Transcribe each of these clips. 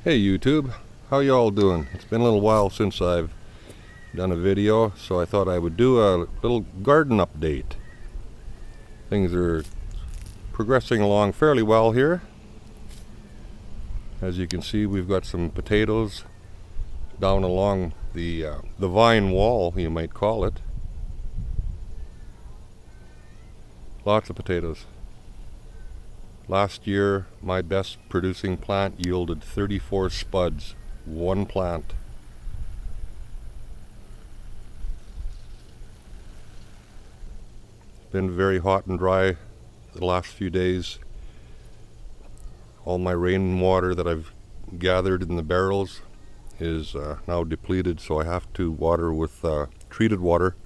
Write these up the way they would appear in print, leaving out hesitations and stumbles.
Hey YouTube, how y'all doing? It's been a little while since I've done a video, so I thought I would do a little garden update. Things are progressing along fairly well here. As you can see, we've got some potatoes down along the vine wall, you might call it. Lots of potatoes. Last year, my best producing plant yielded 34 spuds, one plant. It's been very hot and dry the last few days. All my rainwater that I've gathered in the barrels is now depleted, so I have to water with treated water.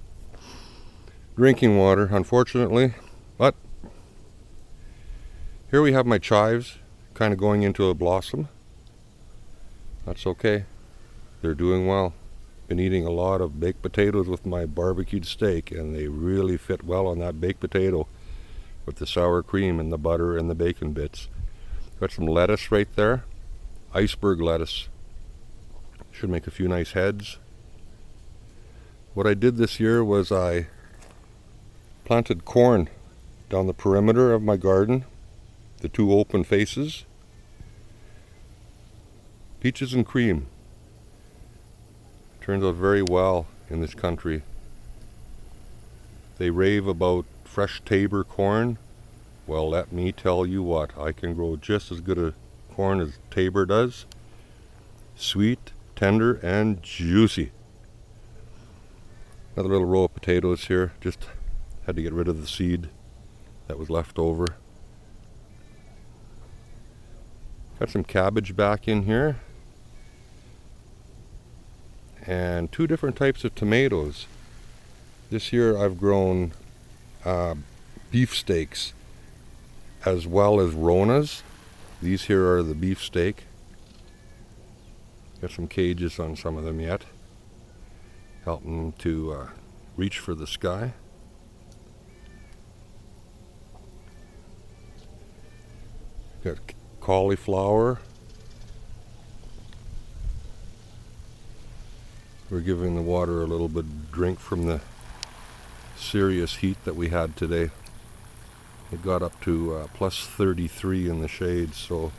Drinking water, unfortunately, but here we have my chives kind of going into a blossom. That's okay. They're doing well. Been eating a lot of baked potatoes with my barbecued steak, and they really fit well on that baked potato with the sour cream and the butter and the bacon bits. Got some lettuce right there. Iceberg lettuce. Should make a few nice heads. What I did this year was I planted corn down the perimeter of my garden. The two open faces. Peaches and cream. Turns out very well in this country. They rave about fresh Tabor corn. Well, let me tell you what, I can grow just as good a corn as Tabor does. Sweet, tender, and juicy. Another little row of potatoes here. Just had to get rid of the seed that was left over. Got some cabbage back in here. And two different types of tomatoes. This year I've grown beefsteaks as well as Ronas. These here are the beefsteak. Got some cages on some of them yet. Help them to reach for the sky. Got cauliflower. We're giving the water a little bit of drink from the serious heat that we had today. It got up to plus 33 in the shade, so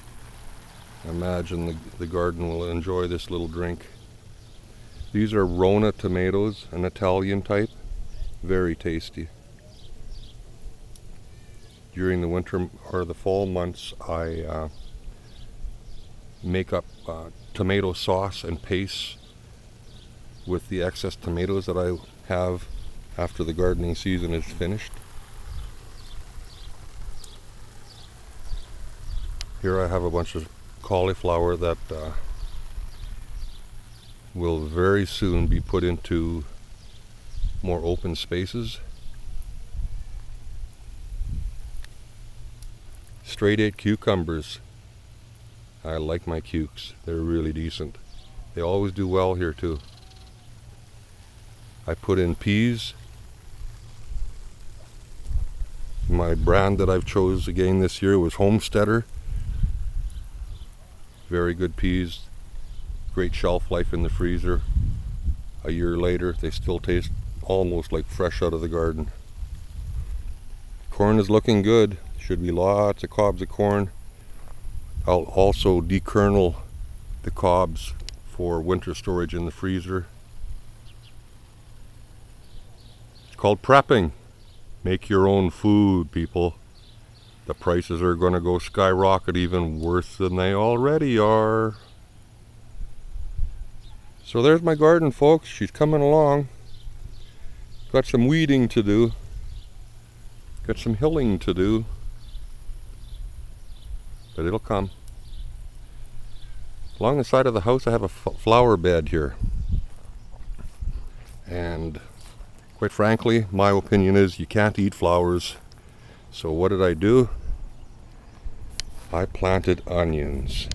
I imagine the garden will enjoy this little drink. These are Rona tomatoes, an Italian type. Very tasty. During the winter or the fall months, I make up tomato sauce and paste with the excess tomatoes that I have after the gardening season is finished. Here I have a bunch of cauliflower that will very soon be put into more open spaces. Straight 8 cucumbers. I like my cukes. They're really decent. They always do well here too. I put in peas. My brand that I've chose again this year was Homesteader. Very good peas. Great shelf life in the freezer. A year later, they still taste almost like fresh out of the garden. Corn is looking good. Should be lots of cobs of corn. I'll also dekernel the cobs for winter storage in the freezer. It's called prepping. Make your own food, people. The prices are going to go skyrocket, even worse than they already are. So there's my garden, folks. She's coming along. Got some weeding to do. Got some hilling to do. But it'll come. Along the side of the house I have a flower bed here. And quite frankly, my opinion is you can't eat flowers. So what did I do? I planted onions.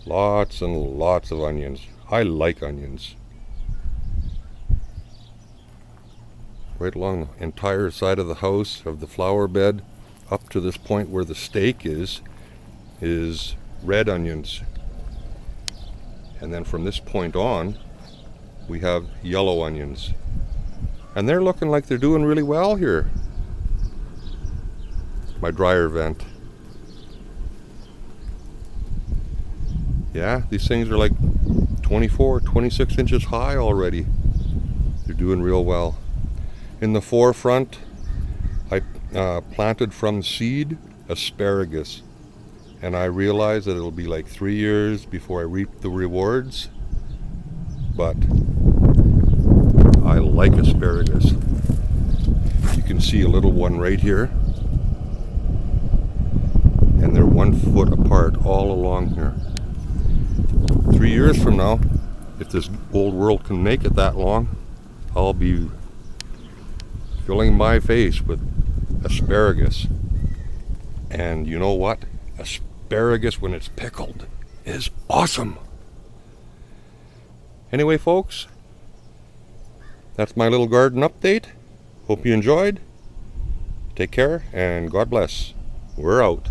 Lots and lots of onions. I like onions. Right along the entire side of the house, of the flower bed, up to this point where the stake is red onions. And then from this point on, we have yellow onions. And they're looking like they're doing really well here. My dryer vent. Yeah, these things are like 24, 26 inches high already. They're doing real well. In the forefront, I planted from seed asparagus. And I realize that it'll be like 3 years before I reap the rewards. But I like asparagus. You can see a little one right here. And they're 1 foot apart all along here. 3 years from now, if this old world can make it that long, I'll be filling my face with asparagus. And you know what? Asparagus, when it's pickled, is awesome. Anyway, folks, that's my little garden update. Hope you enjoyed. Take care and God bless. We're out.